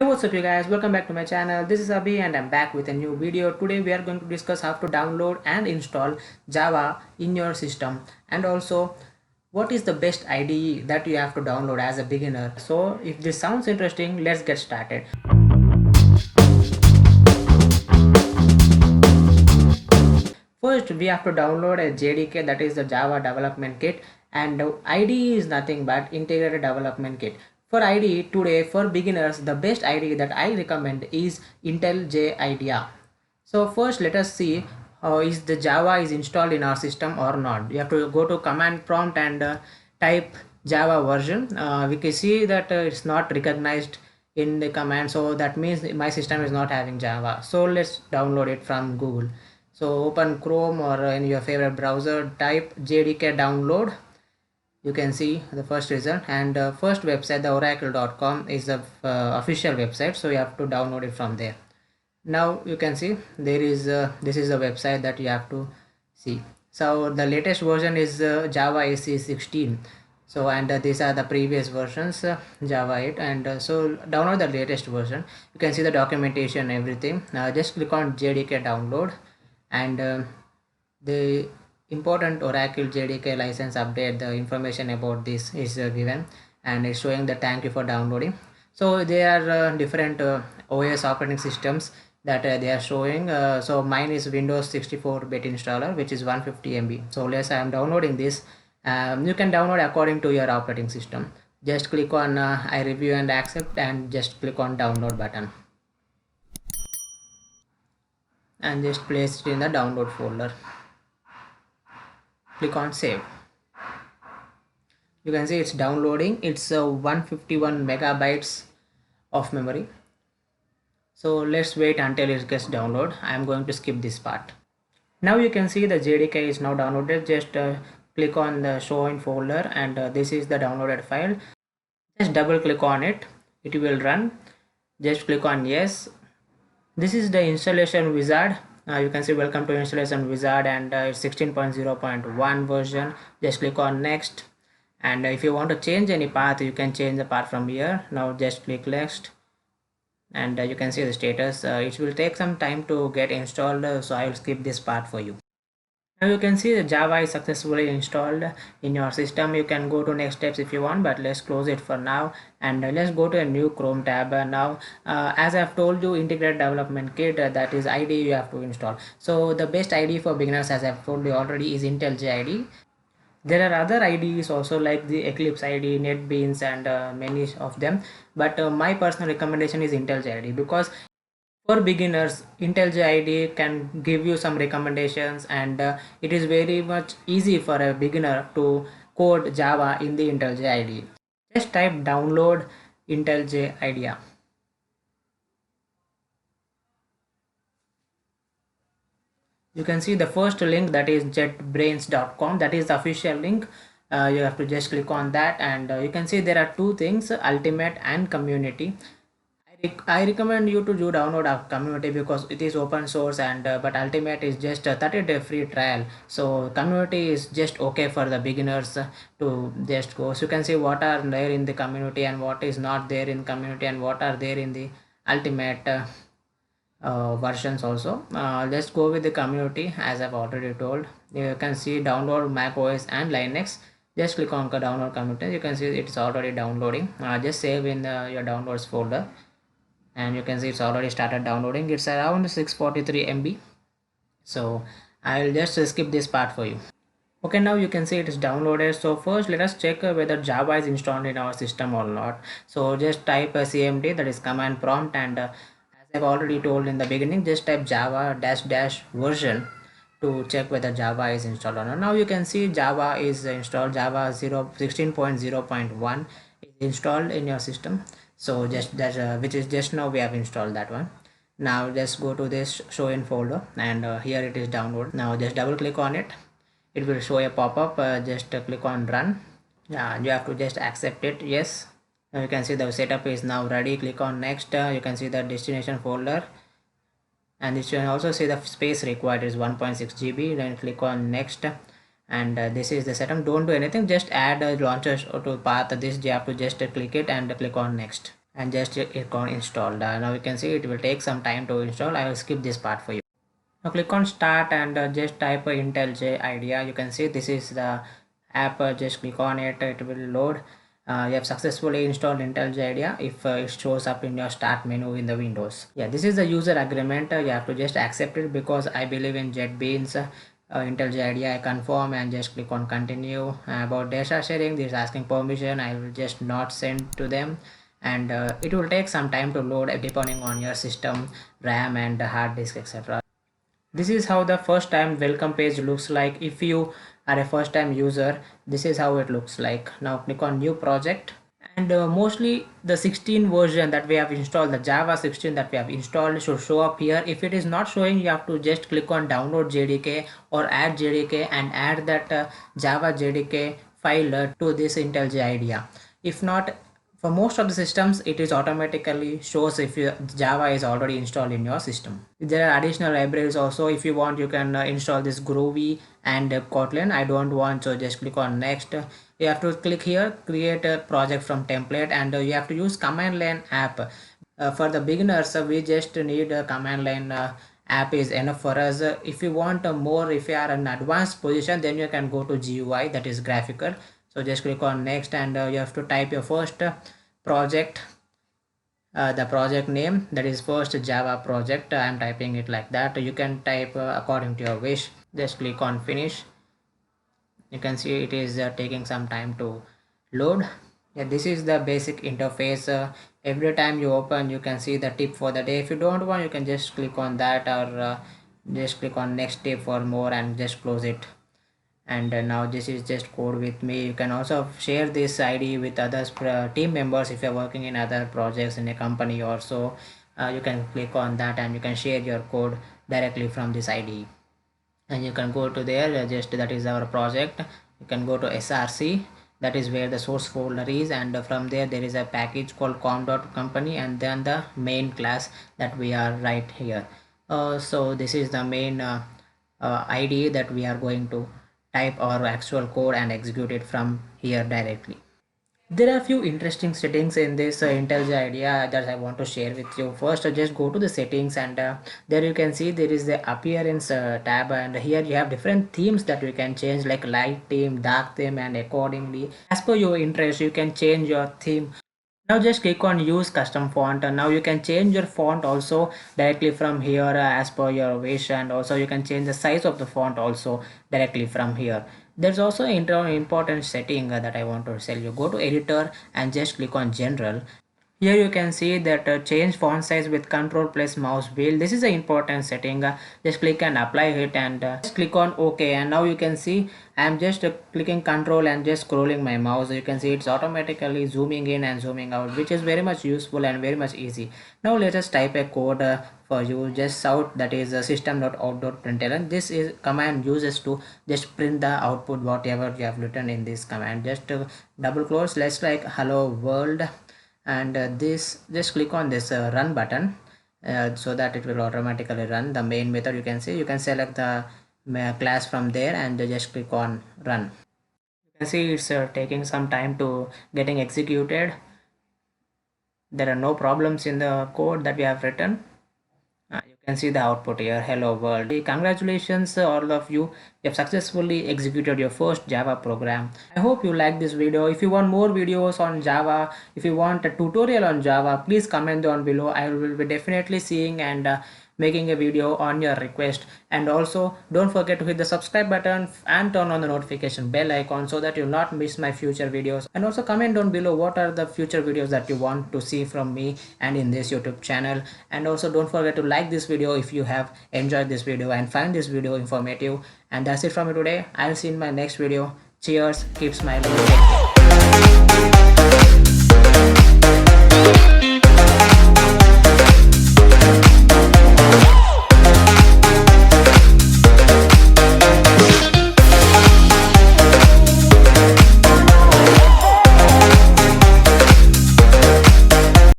Hey, what's up you guys, welcome back to my channel. This is Abhi and I'm back with a new video. Today we are going to discuss how to download and install Java in your system, and also what is the best IDE that you have to download as a beginner. So if this sounds interesting, let's get started. First, we have to download a JDK, that is the Java Development Kit, and IDE is nothing but Integrated Development Kit. For IDE today, for beginners, the best IDE that I recommend is IntelliJ IDEA. So first, let us see how is the Java is installed in our system or not. You have to go to command prompt and type Java version. We can see that it's not recognized in the command, so that means my system is not having Java. So let's download it from Google. So open Chrome or in your favorite browser, type JDK download. You can see the first result, and first website, the oracle.com, is the official website, so you have to download it from there. Now you can see there is this is the website that you have to see. So the latest version is Java SE 16. So and these are the previous versions, Java 8, and so download the latest version. You can see the documentation, everything. Just click on JDK download, and the important Oracle JDK license update, the information about this is given, and it's showing the thank you for downloading. So there are different OS operating systems that they are showing. So mine is Windows 64-bit installer, which is 150 MB. So let's I am downloading this. You can download according to your operating system. Just click on I review and accept, and just click on download button, and just place it in the download folder. Click on save. You can see it's downloading. It's 151 megabytes of memory. So let's wait until it gets download. I am going to skip this part. Now you can see the JDK is now downloaded. Just click on the show in folder, and this is the downloaded file. Just double click on it, it will run. Just click on yes. This is the installation wizard. You can see welcome to installation wizard, and it's 16.0.1 version. Just click on next, and if you want to change any path, you can change the path from here. Now just click next, and you can see the status. It will take some time to get installed, so I will skip this part for you. Now you can see the Java is successfully installed in your system. You can go to next steps if you want, but let's close it for now, and let's go to a new Chrome tab. Now as I've told you, Integrated Development Kit, that is IDE you have to install. So the best IDE for beginners, as I've told you already, is IntelliJ IDE. There are other IDEs also like the Eclipse IDE, NetBeans, and many of them, but my personal recommendation is IntelliJ IDE, because for beginners, IntelliJ IDE can give you some recommendations, and it is very much easy for a beginner to code Java in the IntelliJ IDE. Just type download IntelliJ IDEA. You can see the first link, that is jetbrains.com, that is the official link. You have to just click on that, and you can see there are two things, ultimate and community. I recommend you to do download our community because it is open source, and but ultimate is just a 30-day free trial. So community is just okay for the beginners to just go. So you can see what are there in the community and what is not there in community, and what are there in the ultimate versions also. Let's go with the community. As I've already told, you can see download Mac OS and Linux. Just click on download community. You can see it's already downloading. Just save in your downloads folder, and you can see it's already started downloading. It's around 643 MB. So I'll just skip this part for you. Okay, now you can see it is downloaded. So first let us check whether Java is installed in our system or not. So just type cmd, that is command prompt, and as I've already told in the beginning, just type java dash dash version to check whether Java is installed or not. Now you can see Java is installed. Java 16.0.1 is installed in your system. So just that which is just now we have installed that one. Now just go to this show in folder, and here it is download. Now just double click on it. It will show a pop-up. Just click on run. You have to just accept it, yes. Now you can see the setup is now ready. Click on next. You can see the destination folder, and you can also see the space required is 1.6 GB. Then click on next, and this is the setup. Don't do anything, just add a launcher to path. This you have to just click it and click on next. and just click on install. Now you can see it will take some time to install. I will skip this part for you. Now click on start and just type IntelliJ IDEA. You can see this is the app. Just click on it, it will load. You have successfully installed IntelliJ IDEA if it shows up in your start menu in the Windows. Yeah, this is the user agreement. You have to just accept it because I believe in JetBrains. IntelliJ IDEA, I confirm and just click on continue. About data sharing, this is asking permission. I will just not send to them, and it will take some time to load depending on your system, RAM and hard disk, etc. This is how the first time welcome page looks like. If you are a first time user, this is how it looks like. Now click on new project, and mostly the 16 version that we have installed, the Java 16 that we have installed, should show up here. If it is not showing, you have to just click on download JDK or add JDK and add that Java JDK file to this IntelliJ IDEA. If not, for most of the systems it is automatically shows if Java is already installed in your system. There are additional libraries also. If you want, you can install this Groovy and Kotlin. I don't want, so just click on next. You have to click here, create a project from template, and you have to use command line app. For the beginners, we just need a command line app is enough for us. If you want more, if you are in advanced position, then you can go to GUI, that is graphical. So just click on next, and you have to type your first project, the project name, that is first Java project. I am typing it like that. You can type according to your wish. Just click on finish. You can see it is taking some time to load. Yeah, this is the basic interface. Every time you open, you can see the tip for the day. If you don't want, you can just click on that, or just click on next tip for more and just close it. And now this is just code with me. You can also share this ID with other team members. If you're working in other projects in a company or so, you can click on that and you can share your code directly from this ID. And you can go to there, just that is our project. You can go to SRC, that is where the source folder is, and from there is a package called com.company, and then the main class that we are right here. So this is the main ID that we are going to type our actual code and execute it from here directly. There are a few interesting settings in this IntelliJ IDEA that I want to share with you. First, just go to the settings, and there you can see there is the appearance tab, and here you have different themes that you can change, like light theme, dark theme, and accordingly as per your interest you can change your theme. Now just click on use custom font, and now you can change your font also directly from here as per your wish, and also you can change the size of the font also directly from here. There's also an important setting that I want to tell you. Go to editor and just click on general. Here you can see that change font size with control plus mouse wheel. This is an important setting. Just click and apply it, and just click on OK, and now you can see I am just clicking control and just scrolling my mouse. You can see it's automatically zooming in and zooming out, which is very much useful and very much easy. Now let us type a code for you. Just out, that is system.out.println. This is command uses to just print the output whatever you have written in this command. Just double close, let's like hello world, and this just click on this run button, so that it will automatically run the main method. You can see you can select the class from there and just click on run. You can see it's taking some time to getting executed. There are no problems in the code that we have written. You can see the output here, hello world. Congratulations all of you, you have successfully executed your first Java program. I hope you like this video. If you want more videos on Java, if you want a tutorial on Java, please comment down below. I will be definitely seeing and making a video on your request. And also don't forget to hit the subscribe button and turn on the notification bell icon so that you'll not miss my future videos. And also comment down below what are the future videos that you want to see from me and in this YouTube channel. And also don't forget to like this video if you have enjoyed this video and find this video informative. And that's it from me today. I'll see you in my next video. Cheers, keep smiling.